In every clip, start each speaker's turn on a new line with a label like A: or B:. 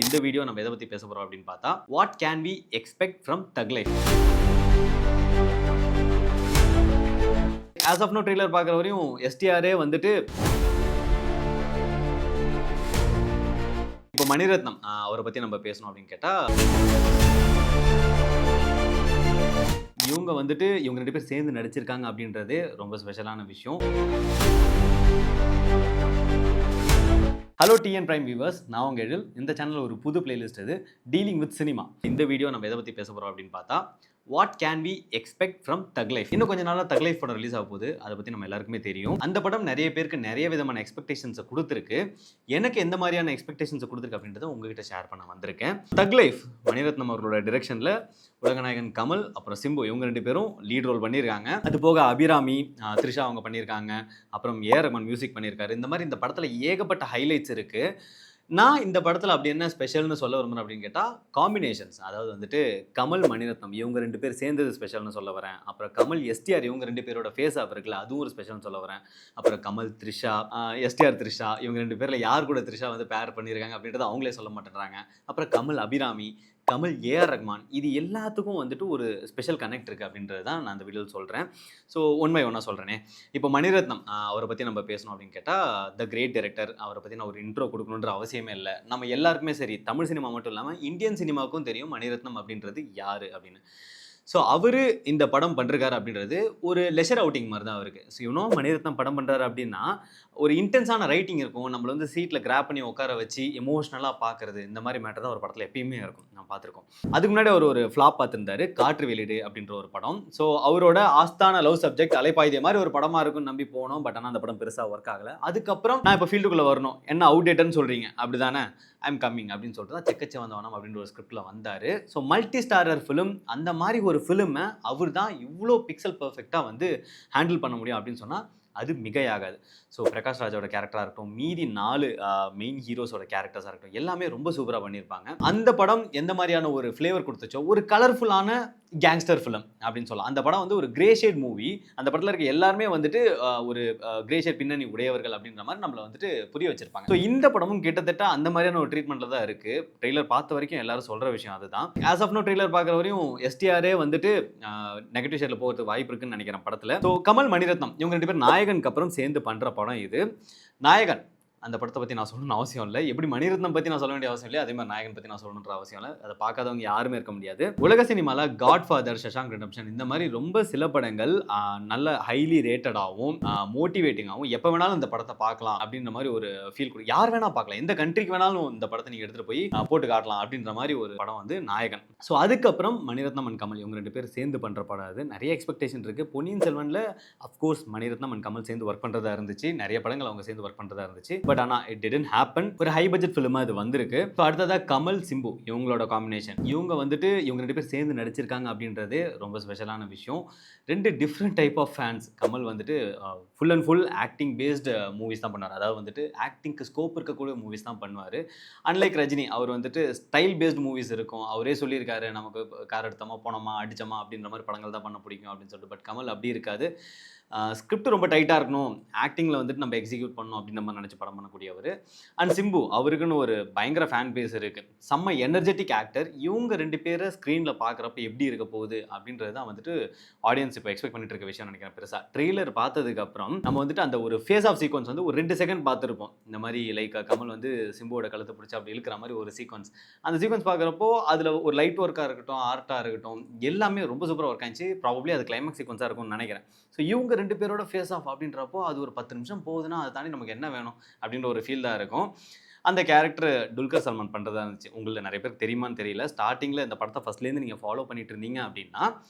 A: இந்த வீடியோ நம்ம எதை பத்தி பேச போறோம் அப்படின்னு பார்த்தா, what can we expect from தக் Life. As of now trailer பார்க்குற வரையும் எஸ்டிஆரே வந்துட்டு இப்போ மணிரத்னம் அவரை பத்தி நம்ம பேசணும் அப்படின்னு கேட்டா, இவங்க வந்துட்டு இவங்க 2 பேர் சேர்ந்து நடிச்சிருக்காங்க அப்படின்றதே ரொம்ப ஸ்பெஷலான விஷயம். ஹலோ டிஎன் பிரைம் வியூவர்ஸ், நான் உங்கள் எழில். இந்த சேனலில் ஒரு புது பிளேலிஸ்ட் இது, டீலிங் வித் சினிமா. இந்த வீடியோ நம்ம எதை பற்றி பேச போகிறோம் அப்படின்னு பார்த்தா, what can we expect from தக் லைஃப். இன்னும் கொஞ்சம் நாளாக தக் லைஃப் படம் ரிலீஸ் ஆக போகுது. அதை பற்றி நம்ம எல்லாருக்குமே தெரியும். அந்த படம் நிறைய பேருக்கு நிறைய விதமான எக்ஸ்பெக்டேஷன்ஸை கொடுத்துருக்கு. எனக்கு எந்த மாதிரியான எக்ஸ்பெக்டேஷன்ஸை கொடுத்துருக்கு அப்படின்றத உங்ககிட்ட ஷேர் பண்ண வந்திருக்கேன். தக் லைஃப் மணிரத்னம் அவர்களோட டிரெக்ஷனில் உலகநாயகன் கமல் அப்புறம் சிம்பு இவங்க 2 பேரும் லீட் ரோல் பண்ணியிருக்காங்க. அது போக அபிராமி, த்ரிஷா அவங்க பண்ணியிருக்காங்க. அப்புறம் ஏஆர் ரஹ்மான் மியூசிக் பண்ணியிருக்காரு. இந்த மாதிரி இந்த படத்தில் ஏகப்பட்ட ஹைலைட்ஸ் இருக்குது. நான் இந்த படத்தில் அப்படி என்ன ஸ்பெஷல்னு சொல்ல விரும்புகிறேன் அப்படின்னு கேட்டால், காம்பினேஷன்ஸ். அதாவது வந்துட்டு கமல் மணிரத்னம் இவங்க 2 பேர் சேர்ந்தது ஸ்பெஷல்னு சொல்ல வரேன். அப்புறம் கமல் எஸ்டிஆர் இவங்க 2 பேரோட ஃபேஸ் ஆஃப் இருக்குல்ல, அதுவும் ஒரு ஸ்பெஷல்னு சொல்ல வரேன். அப்புறம் கமல் த்ரிஷா, எஸ்டிஆர் த்ரிஷா இவங்க 2 பேரில் யார் கூட த்ரிஷா வந்து பேர் பண்ணியிருக்காங்க அப்படின்றத அவங்களே சொல்ல மாட்டேறாங்க. அப்புறம் கமல் அபிராமி, கமல் ஏஆர் ரஹ்மான், இது எல்லாத்துக்கும் வந்துட்டு ஒரு ஸ்பெஷல் கனெக்ட் இருக்குது அப்படின்றது தான் நான் அந்த வீடியோவில் சொல்கிறேன். ஸோ ஒன் பை ஒன்னாக சொல்கிறேனே. இப்போ மணிரத்னம் அவரை பற்றி நம்ம பேசணும் அப்படின்னு கேட்டால், த கிரேட் டைரக்டர். அவரை பற்றி நான் ஒரு இன்ட்ரோ கொடுக்கணுன்ற அவசியமே இல்லை. நம்ம எல்லாருக்குமே சரி, தமிழ் சினிமா மட்டும் இல்லாமல் இந்தியன் சினிமாவுக்கும் தெரியும் மணிரத்னம் அப்படின்றது யார் அப்படின்னு. ஸோ அவர் இந்த படம் பண்ணுறாரு அப்படின்றது ஒரு லெஷர் அவுட்டிங் மாதிரி தான் அவருக்கு. ஸோ மணிரத்னம் படம் பண்ணுறாரு அப்படின்னா ஒரு இன்டென்ஸான ரைட்டிங் இருக்கும். நம்மளை வந்து சீட்டில் கிராப் பண்ணி உட்கார வச்சு எமோஷ்னலாக பார்க்குறது, இந்த மாதிரி மேட்டர் தான் ஒரு படத்தில் எப்பயுமே இருக்கும். நான் பார்த்துருக்கோம். அதுக்கு முன்னாடி அவர் ஒரு ஃப்ளாப் பார்த்துருந்தாரு, காற்று வெளியீடு அப்படின்ற ஒரு படம். ஸோ அவரோட ஆஸ்தான லவ் சப்ஜெக்ட் அலைப்பாய்தே மாதிரி ஒரு படமாக இருக்கும்னு நம்பி போனோம். பட் ஆனால் அந்த படம் பெருசாக ஒர்க் ஆகலை. அதுக்கப்புறம் நான் இப்போ ஃபீல்டுக்குள்ளே வரணும், என்ன அவுடேட்டட்னு சொல்கிறீங்க அப்படி தானே, ஐம் கம்மிங் அப்படின்னு சொல்லிட்டு தான் செக்கச்ச வந்தவனம் அப்படின்ற ஒரு ஸ்கிரிப்டில் வந்தார். ஸோ மல்டி ஸ்டாரர் ஃபிலிம், அந்த மாதிரி ஒரு ஃபிலிமை அவர் தான் இவ்வளோ பிக்சல் பர்ஃபெக்டாக வந்து ஹேண்டில் பண்ண முடியும் அப்படின்னு சொன்னால் அது மிகையாகாது. ஸோ பிரகாஷ் ராஜோட கேரக்டராக இருக்கட்டும், மீதி 4 மெயின் ஹீரோஸோட கேரக்டர்ஸாக இருக்கட்டும், எல்லாமே ரொம்ப சூப்பராக பண்ணியிருப்பாங்க. அந்த படம் எந்த மாதிரியான ஒரு ஃப்ளேவர் கொடுத்துச்சோ, ஒரு கலர்ஃபுல்லான கேங்ஸ்டர் ஃபிலிம் அப்படின்னு சொல்லலாம். அந்த படம் வந்து ஒரு கிரே ஷேட் மூவி. அந்த படத்தில் இருக்க எல்லாருமே வந்துட்டு ஒரு கிரே ஷேட் பின்னணி உடையவர்கள் அப்படின்ற மாதிரி நம்மளை வந்துட்டு புரிய வச்சிருப்பாங்க. ஸோ இந்த படமும் கிட்டத்தட்ட அந்த மாதிரியான ஒரு ட்ரீட்மெண்ட்டில் தான் இருக்குது. ட்ரெய்லர் பார்த்த வரைக்கும் எல்லாரும் சொல்கிற விஷயம் அதுதான். ஆஸ் ஆஃப் நோ ட்ரெய்லர் பார்க்குற வரையும் எஸ்டிஆரே வந்துட்டு நெகட்டிவ் ஷேடில் போகிறதுக்கு வாய்ப்பு இருக்குன்னு நினைக்கிறேன் படத்தில். ஸோ கமல் மணிரத்னம் இவங்க 2 பேர் நாயகனுக்கு அப்புறம் சேர்ந்து பண்ணுற படம் இது. நாயகன் அந்த படத்தை பற்றி நான் சொல்லணும்னு அவசியம் இல்லை. எப்படி மணிரத்னம் பற்றி நான் சொல்ல வேண்டிய அவசியம் இல்லை, அதே மாதிரி நாயகன் பற்றி நான் சொல்லணுன்ற அவசியம் இல்லை. அதை பார்க்காதவங்க யாருமே இருக்க முடியாது. உலக சினிமாவில் காட்ஃபாதர், ஷஷாங்க் ரிடெம்ப்ஷன், இந்த மாதிரி ரொம்ப சில படங்கள் நல்ல ஹைலி ரேட்டடாகவும் மோட்டிவேட்டிங்காகவும் எப்போ வேணாலும் இந்த படத்தை பார்க்கலாம் அப்படின்ற மாதிரி ஒரு ஃபீல் கொடுக்கும். யார் வேணால் பார்க்கலாம், எந்த கண்ட்ரிக்கு வேணாலும் இந்த படத்தை நீங்கள் எடுத்துகிட்டு போய் போட்டு காட்டலாம் அப்படின்ற மாதிரி ஒரு படம் வந்து நாயகன். ஸோ அதுக்கப்புறம் மணிரத்னம் அண்ட் கமல் இவங்க 2 பேர் சேர்ந்து பண்ணுற படம் அது. நிறைய எக்ஸ்பெக்டேஷன் இருக்குது. பொன்னியின் செல்வனில் அஃப்கோர்ஸ் மணிரத்னம் அண்ட் கமல் சேர்ந்து ஒர்க் பண்ணுறதா இருந்துச்சு. நிறைய படங்கள் அவங்க சேர்ந்து ஒர்க் பண்ணுறதா இருந்துச்சு. பட் ஆனால் இட் டிடன்ட் ஹேப்பன். ஒரு ஹை பட்ஜெட் ஃபிலிமாக இது வந்திருக்கு. ஸோ அடுத்ததாக கமல் சிம்பு இவங்களோட காம்பினேஷன். இவங்க வந்துட்டு இவங்க 2 பேர் சேர்ந்து நடிச்சிருக்காங்க அப்படின்றதே ரொம்ப ஸ்பெஷலான விஷயம். 2 different type of fans. Kamal வந்துட்டு full and full acting based movies தான் பண்ணுவார். அதாவது வந்துட்டு ஆக்டிங்க்கு ஸ்கோப் இருக்கக்கூடிய மூவிஸ் தான் பண்ணுவார். அன்லைக் ரஜினி, அவர் வந்துட்டு ஸ்டைல் பேஸ்டு மூவிஸ் இருக்கும். அவரே சொல்லியிருக்காரு, நமக்கு கார் எடுத்தோமா போனோமா அடிச்சோமா அப்படின்ற மாதிரி படங்கள் தான் பண்ண பிடிக்கும் அப்படின்னு சொல்லிட்டு. பட் கமல் அப்படி இருக்காது. ஸ்கிரிப்ட் ரொம்ப டைட்டாக இருக்கணும், ஆக்டிங்கில் வந்துட்டு நம்ம எக்ஸிக்யூட் பண்ணணும் அப்படின்னு நம்ம நினச்சி படம் பண்ணக்கூடியவர். அண்ட் சிம்பு அவருக்குன்னு ஒரு பயங்கர ஃபேன் பேஸ் இருக்குது. செம்ம எனர்ஜெட்டிக் ஆக்டர். இவங்க 2 பேரை ஸ்க்ரீனில் பார்க்குறப்ப எப்படி இருக்க போகுது அப்படின்றது தான் வந்துட்டு ஆடியன்ஸ் இப்போ எக்ஸ்பெக்ட் பண்ணிட்டு இருக்க விஷயம் நினைக்கிறேன். பெருசாக ட்ரெய்லர் பார்த்ததுக்கப்புறம் நம்ம வந்துட்டு அந்த ஒரு ஃபேஸ் ஆஃப் சீக்வன்ஸ் வந்து ஒரு 2 செகண்ட் பார்த்துருப்போம். இந்த மாதிரி லைக் கமல் வந்து சிம்புவோட கழுத்தை பிடிச்சி அப்படி இழுக்கிற மாதிரி ஒரு சீக்வன்ஸ். அந்த சீக்வன்ஸ் பார்க்குறப்போ அதில் ஒரு லைட் ஒர்க்காக இருக்கட்டும், ஆர்ட்டாக இருக்கட்டும், எல்லாமே ரொம்ப சூப்பராக ஒர்க் ஆச்சு. ப்ராபப்ளி அது கிளைமேக்ஸ் சீக்வன்ஸாக இருக்கும்னு நினைக்கிறேன். ஸோ இவங்க 2 பேரோட ஃபேஸ் ஆஃப் அப்படின்றப்போ அது ஒரு 10 நிமிஷம் போகுதுன்னா அதை தாண்டி நமக்கு என்ன வேணும் அப்படின்ற ஒரு ஃபீல் தான் இருக்கும். அந்த கேரக்டர் துல்கர் சல்மான் பண்ணுறதா இருந்துச்சு. உங்களில் நிறைய பேருக்கு தெரியுமான்னு தெரியல. ஸ்டார்டிங்கில் இந்த படத்தை ஃபஸ்ட்லேருந்து நீங்கள் ஃபாலோ பண்ணிட்டு இருந்தீங்க அப்படின்னா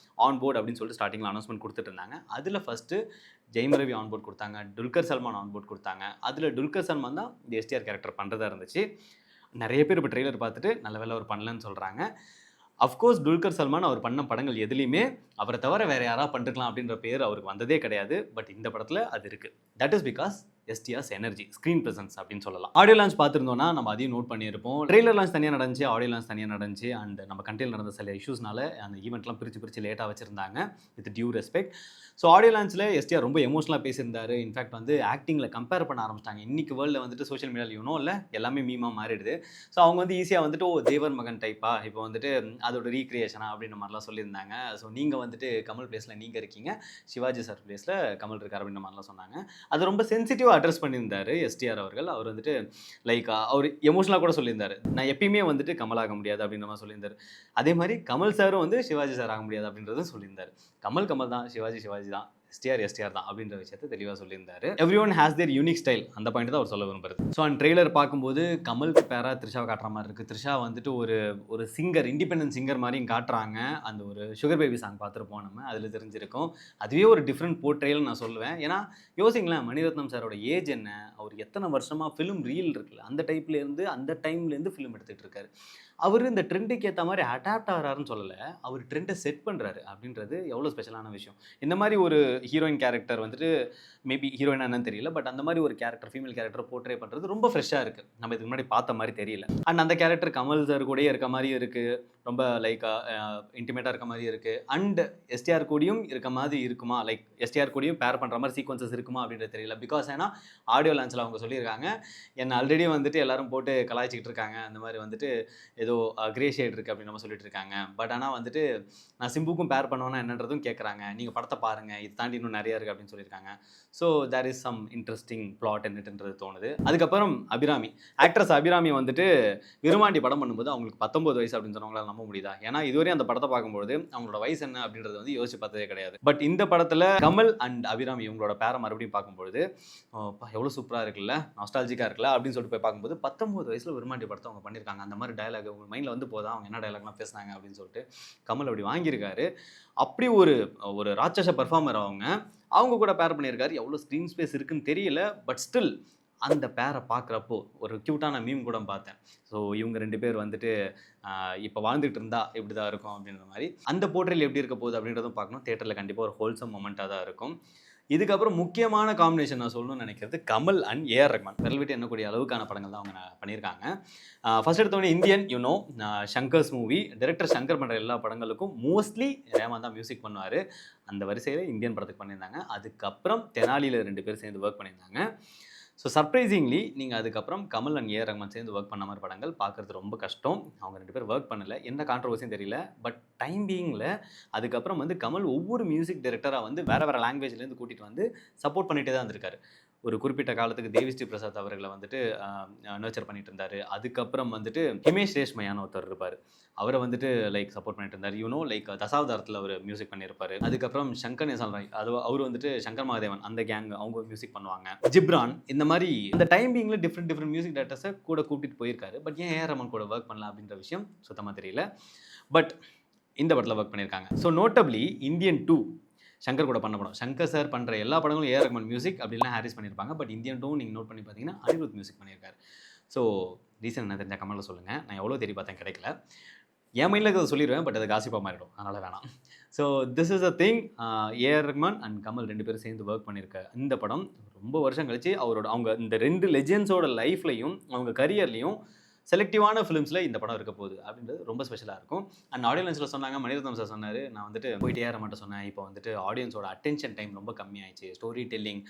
A: ஆன் போர்டு அப்படின்னு சொல்லிட்டு ஸ்டார்டிங்கில் அனௌன்ஸ்மெண்ட் கொடுத்துட்டு இருந்தாங்க. அதில் first Jayam Ravi on board கொடுத்தாங்க, துல்கர் சல்மான் ஆன் போர்ட் கொடுத்தாங்க. அதில் துல்கர் சல்மான் தான் இந்த எஸ்டிஆர் கேரக்டர் பண்ணுறதா இருந்துச்சு. நிறைய பேர் இப்போ ட்ரெய்லர் பார்த்துட்டு நல்ல வேலை அவர் பண்ணலன்னு சொல்கிறாங்க. அஃப்கோர்ஸ் துல்கர் சல்மான் அவர் பண்ண படங்கள் எதுலேயுமே அவரை தவிர வேறு யாராவது பண்ணிருக்கலாம் அப்படின்ற பேர் அவருக்கு வந்ததே கிடையாது. பட் இந்த படத்தில் அது இருக்குது. That is because STR's energy screen presence அப்படின்னு சொல்லலாம். ஆடியோ லான்ச் பார்த்துருந்தோம்னா நம்ம அதையும் நோட் பண்ணியிருப்போம். ட்ரெய்லர் லான்ச் தனியாக நடந்துச்சு, ஆடியோ லான்ச் தனியாக நடந்துச்சு. அண்ட் நம்ம கண்ட்ரியில் நடந்த சில இஷ்யூஸ்னால அந்த ஈவெண்ட்லாம் பிரித்து லேட்டாக வச்சிருந்தாங்க, with due respect. So audio லான்ச்சில் எஸ்டிஆர் ரொம்ப எமோஷனலாக பேசியிருந்தாரு. இன்ஃபேக்ட் வந்து ஆக்டிங்கில் கம்பேர் பண்ண ஆரம்பிச்சிட்டாங்க. இன்னைக்கு வேர்ல்டில் வந்துட்டு சோஷியல் மீடியாவில் இல்லை எல்லாமே மீமாக மாறிடுது. ஸோ அவங்க வந்து ஈஸியாக வந்துட்டு தேவர் மகன் டைப்பா இப்போ வந்துட்டு அதோட ரீக்ரியேஷனா அப்படின்ற மாதிரிலாம் சொல்லியிருந்தாங்க. ஸோ நீங்கள் வந்துட்டு கமல் பிளேஸில் நீங்கள் இருக்கீங்க, சிவாஜி சார் பிளேஸில் கமல் இருக்கார் அப்படின்ற மாதிரிலாம் சொன்னாங்க. அது ரொம்ப சென்சிட்டிவாக அட்ரஸ் பண்ணியிருந்தார் எஸ்டிஆர் அவர்கள். அவர் வந்துட்டு லைக் அவர் எமோஷனலாக கூட சொல்லியிருந்தார், நான் எப்பயுமே வந்துட்டு கமல் ஆக முடியாது அப்படின்ற மாதிரி சொல்லியிருந்தார். அதே மாதிரி கமல் சாரும் வந்து சிவாஜி சார் ஆக முடியாது அப்படின்றதும் சொல்லியிருந்தார். கமல் தான், சிவாஜி தான், எஸ்டிஆர் தான் அப்படின்ற விஷயத்தை தெளிவாக சொல்லியிருந்தாரு. Every one has their unique style, அந்த பாயிண்ட் தான் அவர் சொல்ல விரும்புறது. ஸோ அந்த ட்ரெய்லர் பார்க்கும்போது கமலுக்கு பேராக த்ரிஷாவை காட்டுற மாதிரி இருக்குது. த்ரிஷா வந்துட்டு ஒரு சிங்கர், இண்டிபெண்டன்ட் சிங்கர் மாதிரியும் காட்டுறாங்க. அந்த ஒரு சுகர் பேபி சாங் பார்த்துருப்போம் நம்ம, அதில் தெரிஞ்சிருக்கும். அதுவே ஒரு டிஃப்ரெண்ட் போர்ட்ரேல் நான் சொல்லுவேன். ஏன்னா யோசிங்களேன், மணிரத்னம் சாரோட ஏஜ் என்ன, அவர் எத்தனை வருஷமாக ஃபிலிம் ரீல் இருக்குல்ல அந்த டைப்லேருந்து அந்த டைம்லேருந்து ஃபிலிம் எடுத்துகிட்டு இருக்காரு. அவர் இந்த ட்ரெண்டுக்கு ஏற்ற மாதிரி அடாப்ட் ஆகிறாருன்னு சொல்லலை, அவர் ட்ரெண்டை செட் பண்ணுறாரு அப்படின்றது எவ்வளோ ஸ்பெஷலான விஷயம். இந்த மாதிரி ஒரு ஹீரோயின் கேரக்டர் வந்துட்டு மேபி ஹீரோயினா என்னன்னு தெரியல, பட் அந்த மாதிரி ஒரு கேரக்டர், ஃபீமேல் கேரக்டர் போர்ட்ரே பண்ணுறது ரொம்ப ஃப்ரெஷ்ஷாக இருக்குது. நம்ம இதுக்கு முன்னாடி பார்த்த மாதிரி தெரியல. அண்ட் அந்த கேரக்டர் கமல் சார் கூடயே இருக்க மாதிரியும் இருக்குது, ரொம்ப லைக் இன்டிமேட்டாக இருக்க மாதிரி இருக்குது. அண்ட் எஸ்டிஆர் கூடயும் இருக்க மாதிரி இருக்குமா, லைக் எஸ்டிஆர் கூடயும் பேர் பண்ணுற மாதிரி சீக்வன்சஸ் இருக்குமா அப்படின்றது தெரியல. பிகாஸ் ஏன்னா ஆடியோ லான்ச்சில் அவங்க சொல்லியிருக்காங்க, என்னை ஆல்ரெடி வந்துட்டு எல்லாரும் போட்டு கலாய்ச்சிக்கிட்டு இருக்காங்க, அந்த மாதிரி வந்துட்டு ஏதோ கிரே ஷேட் இருக்குது அப்படின்னு நம்ம சொல்லிட்டு இருக்காங்க. பட் ஆனால் வந்துட்டு நான் சிம்புக்கும் பேர் பண்ணுவேன்னா என்னன்றதும் கேட்குறாங்க. நீங்கள் படத்தை பாருங்கள், இது தாண்டி இன்னும் நிறையா இருக்குது அப்படின்னு சொல்லியிருக்காங்க. So there is some interesting plot என்னன்றது தோணுது. அதுக்கப்புறம் அபிராமி, ஆக்ட்ரஸ் அபிராமி வந்துட்டு விருமாண்டி படம் பண்ணும்போது அவங்களுக்கு 19 வயசு அப்படின்னு சொன்னவங்களால நம்ப முடியுதா? ஏன்னா இதுவரையும் அந்த படத்தை பார்க்கும்போது அவங்களோட வயசு என்ன அப்படின்றது வந்து யோசிச்சு பார்த்ததே கிடையாது. பட் இந்த படத்தில் கமல் அண்ட் அபிராமி இவங்களோட பேரை மறுபடியும் பார்க்கும்போது எவ்வளோ சூப்பராக இருக்குல்ல, நாஸ்டாலஜிக்காக இருக்குல்ல அப்படின்னு சொல்லிட்டு போய் பார்க்கும்போது 19 வயசில் விருமாண்டி படத்தை அவங்க பண்ணியிருக்காங்க. அந்த மாதிரி டயலாக் உங்கள் மைண்டில் வந்து போதா, அவங்க என்ன டயலாக்லாம் பேசுனாங்க அப்படின்னு சொல்லிட்டு கமல் அப்படி வாங்கியிருக்காரு. அப்படி ஒரு ராட்சச பர்ஃபார்மர் அவங்க கூட பேர் பண்ணியிருக்காரு. எவ்வளோ ஸ்க்ரீன் ஸ்பேஸ் இருக்குன்னு தெரியல, பட் ஸ்டில் அந்த பேரை பார்க்குறப்போ ஒரு க்யூட்டான மீம் கூட பார்த்தேன். ஸோ இவங்க 2 பேர் வந்துட்டு இப்போ வாழ்ந்துட்டு இருந்தா இப்படி தான் இருக்கும் அப்படின்ற மாதிரி. அந்த போர்ட்ரேல் எப்படி இருக்க போகுது அப்படின்றதும் பார்க்கணும். தியேட்டரில் கண்டிப்பாக ஒரு ஹோல்சம் மொமெண்ட்டாக தான் இருக்கும். இதுக்கப்புறம் முக்கியமான காம்பினேஷன் நான் சொல்லணும்னு நினைக்கிறது கமல் அண்ட் ஏஆர் ரஹ்மான். விரல் விட்டு எண்ணக்கூடிய அளவுக்கான படங்கள் தான் அவங்க பண்ணியிருக்காங்க. ஃபர்ஸ்ட் எடுத்தோடனே Indian Shankar's movie, director Shankar பண்ணுற எல்லா படங்களுக்கும் மோஸ்ட்லி ரஹ்மான் தான் மியூசிக் பண்ணுவார். அந்த வரிசையில் இந்தியன் படத்துக்கு பண்ணியிருந்தாங்க. அதுக்கப்புறம் தெனாலியில் 2 பேர் சேர்ந்து ஒர்க் பண்ணியிருந்தாங்க. ஸோ சர்ப்ரைசிங்லி நீங்கள் அதுக்கப்புறம் கமல் அண்ட் ஏஆர் ரஹ்மான் சேர்ந்து ஒர்க் பண்ண மாதிரி படங்கள் பார்க்குறது ரொம்ப கஷ்டம். அவங்க 2 பேர் ஒர்க் பண்ணலை, என்ன கான்ட்ரவர்சியும் தெரியல. பட் டைம் பீயிங்கில் அதுக்கப்புறம் வந்து கமல் ஒவ்வொரு மியூசிக் டைரக்டராக வந்து வேறு லாங்குவேஜ்லேருந்து கூட்டிகிட்டு வந்து சப்போர்ட் பண்ணிகிட்டே தான் இருந்திருக்காரு. ஒரு குறிப்பிட்ட காலத்துக்கு தேவிஸ்ரீ பிரசாத் அவர்களை வந்துட்டு நர்ச்சர் பண்ணிட்டு இருந்தார். அதுக்கப்புறம் வந்துட்டு ஹிமேஷ் ரேஷ்மையான ஒருத்தர் இருப்பார், அவரை வந்துட்டு லைக் சப்போர்ட் பண்ணிட்டு இருந்தார். லைக் தசாவதாரத்தில் அவர் மியூசிக் பண்ணியிருப்பார். அதுக்கப்புறம் சங்கர் நேசால் ராய், அவர் வந்துட்டு சங்கர் மகாதேவன் அந்த கேங், அவங்க மியூசிக் பண்ணுவாங்க. ஜிப்ரான், இந்த மாதிரி இந்த டைமிங்கில் டிஃப்ரெண்ட் மியூசிக் டைரக்டர்ஸை கூட கூட்டிகிட்டு போயிருக்காரு. பட் ஏன் ஏஆர் ரஹ்மான் கூட ஒர்க் பண்ணலாம் அப்படின்ற விஷயம் சுத்தமாக தெரியல. பட் இந்த படத்தில் ஒர்க் பண்ணியிருக்காங்க. ஸோ நோட்டபிளி இந்தியன் 2 சங்கர் கூட பண்ண படம். சங்கர் சார் பண்ணுற எல்லா படங்களும் ஏஆர் ரஹ்மான் மியூசிக் அப்படிலாம் ஹாரிஸ் பண்ணியிருப்பாங்க. பட் இந்தியன் 2 நீங்கள் நோட் பண்ணி பார்த்தீங்கன்னா அனிருத் மியூசிக் பண்ணியிருக்காரு. ஸோ ரீசன் என்ன தெரிஞ்ச கமெண்ட்டில் சொல்லுங்கள். நான் எவ்வளோ தேடி பார்த்தேன், கிடைக்கல. என் மைண்டில் இருக்கிறத சொல்லிடுவேன், பட் அது காசிப்பாக மாறிடும், அதனால் வேணாம். So this is a thing. AR Rahman and Kamal 2 பேரும் சேர்ந்து ஒர்க் பண்ணியிருக்க இந்த படம் ரொம்ப வருஷம் கழிச்சு அவங்க இந்த 2 லெஜெண்ட்ஸோட லைஃப்லையும் அவங்க கரியர்லையும் செலக்டிவான ஃபிலிம்ஸில் இந்த படம் இருக்க போகுது அப்படின்றது ரொம்ப ஸ்பெஷலாக இருக்கும். அண்ட் ஆடியன்ஸில் சொன்னாங்க, மணிரத்னம் சார் சொன்னார், நான் வந்துட்டு போயிட்டு ஏற மாட்டேன் சொன்னேன், இப்போ வந்துட்டு ஆடியன்ஸோட அட்டென்ஷன் டைம் ரொம்ப கம்மியாயிடுச்சு, ஸ்டோரி டெல்லிங்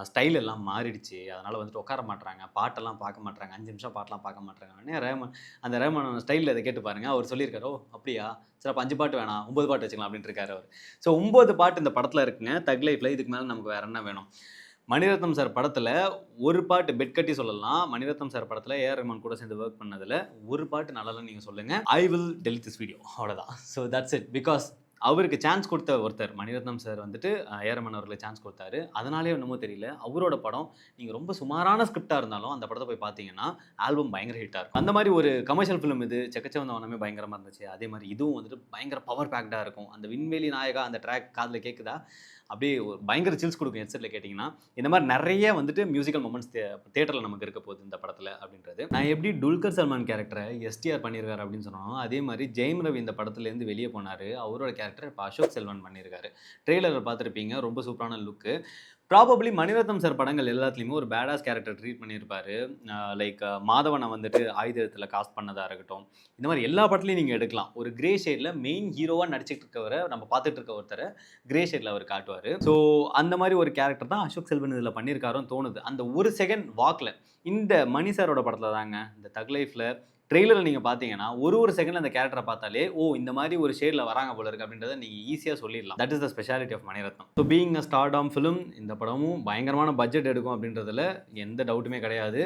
A: ஸ்டைல் எல்லாம் மாறிடுச்சு, அதனால் வந்துட்டு உட்கார மாட்டுறாங்க, பாட்டெல்லாம் பார்க்க மாட்டுறாங்க, 5 நிமிஷம் பாட்டெல்லாம் பார்க்க மாட்டுறாங்க. ரஹ்மான் ஸ்டைலில் இதை கேட்டு பாருங்கள். அவர் சொல்லியிருக்காரு, ஓ அப்படியா சரி, அப்போ 5 பாட்டு வேணாம் 9 பாட்டு வச்சுக்கலாம் அப்படின்ட்டு இருக்காரு அவர். ஸோ 9 பாட்டு இந்த படத்தில் இருக்குங்க. தக் லைஃப்பில் இதுக்கு மேலே நமக்கு வேறு என்ன வேணும்? மணிரத்னம் சார் படத்தில் ஒரு பாட்டு பெட் கட்டி சொல்லலாம். மணிரத்னம் சார் படத்தில் ஏஆர் ரஹ்மான் கூட சேர்ந்து ஒர்க் பண்ணதில் ஒரு பாட்டு நல்லாலும் நீங்கள் சொல்லுங்கள், I will delete this video, அவ்வளோதான். So that's it. பிகாஸ் அவருக்கு சான்ஸ் கொடுத்த ஒருத்தர் மணிரத்னம் சார் வந்துட்டு ஏஆர் ரஹ்மான் அவர்களுக்கு சான்ஸ் கொடுத்தாரு. அதனாலே என்னமோ தெரியல, அவரோட படம் நீங்கள் ரொம்ப சுமாரான ஸ்கிரிப்டாக இருந்தாலும் அந்த படத்தை போய் பார்த்தீங்கன்னா ஆல்பம் பயங்கர ஹிட்டாக இருக்கும். அந்த மாதிரி ஒரு கமர்ஷியல் ஃபிலிம் இது. செக்கச்சவந்த வனமே பயங்கரமாக இருந்துச்சு. அதே மாதிரி இதுவும் வந்துட்டு பயங்கர பவர் பேக்டாக இருக்கும். அந்த விண்வெளி நாயகா அந்த ட்ராக் காதில் கேட்குதா, அப்படியே ஒரு பயங்கர சில்ஸ் கொடுக்கும் ஹெட்செட்டில் கேட்டிங்கன்னா. இந்த மாதிரி நிறைய வந்துட்டு மியூசிக்கல் மொமெண்ட்ஸ் தியேட்டரில் நமக்கு இருக்க போகுது இந்த படத்தில் அப்படின்றது. நான் எப்படி துல்கர் சல்மான் கேரக்டரை எஸ்டிஆர் பண்ணியிருக்காரு அப்படின்னு சொன்னோம், அதே மாதிரி ஜெயம் ரவி இந்த படத்துலேருந்து வெளியே போனார். அவரோட கேரக்டர் இப்போ அசோக் செல்வன் பண்ணியிருக்காரு. ட்ரெய்லரில் பார்த்துருப்பீங்க, ரொம்ப சூப்பரான லுக்கு. ப்ராபப்ளி மணிரத்னம் சார் படங்கள் எல்லாத்துலேயுமே ஒரு பேடாஸ் கேரக்டர் ட்ரீட் பண்ணியிருப்பாரு. லைக் மாதவனை வந்துட்டு ஆயுதத்தில் காஸ்ட் பண்ணதாக இருக்கட்டும், இந்த மாதிரி எல்லா படத்துலையும் நீங்கள் எடுக்கலாம். ஒரு கிரே ஷேடில் மெயின் ஹீரோவாக நடிச்சிட்டு இருக்கவரை நம்ம பார்த்துட்டு இருக்க ஒருத்தரை கிரே ஷேடில் அவர் காட்டுவார். ஸோ அந்த மாதிரி ஒரு கேரக்டர் தான் அசோக் செல்வன் இதில் பண்ணியிருக்காருன்னு தோணுது. அந்த ஒரு செகண்ட் வாக்கில் இந்த மணி சாரோட படத்தில் தாங்க, இந்த தக் லைஃப்பில் ட்ரெய்லரில் நீங்கள் பார்த்தீங்கன்னா ஒரு செகண்ட் அந்த கேரக்டரை பார்த்தாலே இந்த மாதிரி ஒரு ஷேடில் வராங்க போல இருக்குது அப்படின்றத நீங்கள் ஈஸியாக சொல்லிடலாம். That is the speciality of Mani Ratnam. So being a stardom film, இந்த படமும் பயங்கரமான பட்ஜெட் எடுக்கும் அப்படின்றதுல எந்த டவுட்டுமே கிடையாது.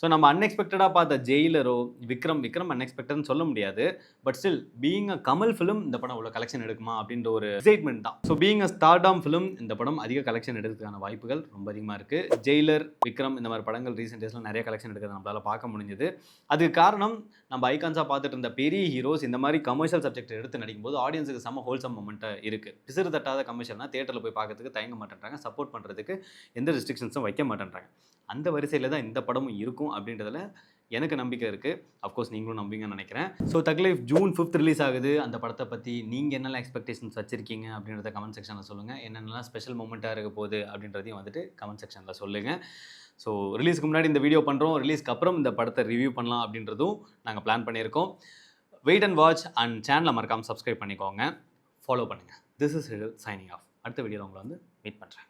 A: ஸோ நம்ம அன்எக்ஸ்பெக்டடாக பார்த்த ஜெயிலரோ விக்ரம் அன்எக்ஸ்பெக்டட்னு சொல்ல முடியாது. But still being a Kamal film இந்த படம் அவ்வளோ கலெக்ஷன் எடுக்குமா அப்படின்ற ஒரு எக்ஸைட்மெண்ட் தான். So being a stardom film இந்த படம் அதிக கலெக்ஷன் எடுக்கிறதுக்கான வாய்ப்புகள் ரொம்ப அதிகமாக இருக்குது. ஜெயிலர், விக்ரம் இந்த மாதிரி படங்கள் ரீசெண்ட் டேஸில் நிறைய கலெக்ஷன் எடுக்கிறத நம்மளால் பார்க்க முடிஞ்சுது. அதுக்கு காரணம் நம்ம ஐகான்ஸாக பார்த்துட்டு இருந்த பெரிய ஹீரோஸ் இந்த மாதிரி கமர்ஷியல் சப்ஜெக்ட் எடுத்து நடிக்கும்போது ஆடியன்ஸுக்கு செம்ம ஹோல்சம் மொமெண்ட்டாக இருக்குது. பிசிறு தட்டாத கமர்ஷியல்னா தேட்டரில் போய் பார்க்கறதுக்கு தயங்க மாட்டேன்றாங்க, சப்போர்ட் பண்ணுறதுக்கு எந்த ரெஸ்ட்ரிக்ஷன்ஸும் வைக்க மாட்டேன்றாங்க. அந்த வரிசையில் தான் இந்த படமும் இருக்கும் அப்படின்றதுல எனக்கு நம்பிக்கை இருக்குது. அஃப்கோர்ஸ் நீங்களும் நம்பிங்கன்னு நினைக்கிறேன். ஸோ தக் லைஃப் ஜூன் 5 ரிலீஸ் ஆகுது. அந்த படத்தை பற்றி நீங்கள் என்னெல்லாம் எக்ஸ்பெக்டேஷன்ஸ் வச்சுருக்கீங்க அப்படின்றத கமெண்ட் செக்ஷனில் சொல்லுங்கள். என்னென்னலாம் ஸ்பெஷல் மூமெண்ட்டாக இருக்க போகுது அப்படின்றதையும் வந்துட்டு கமெண்ட் செக்ஷனில் சொல்லுங்கள். ஸோ ரிலீஸ்க்கு முன்னாடி இந்த வீடியோ பண்ணுறோம், ரிலீஸ்க்கு அப்புறம் இந்த படத்தை ரிவ்யூ பண்ணலாம் அப்படின்றதும் நாங்கள் பிளான் பண்ணியிருக்கோம். வெயிட் அண்ட் வாட்ச் அண்ட் சேனலை மறக்காமல் சப்ஸ்கிரைப் பண்ணிக்கோங்க, ஃபாலோ பண்ணுங்கள். This is signing off. அடுத்த வீடியோவில் உங்களை வந்து மீட் பண்ணுறேன்.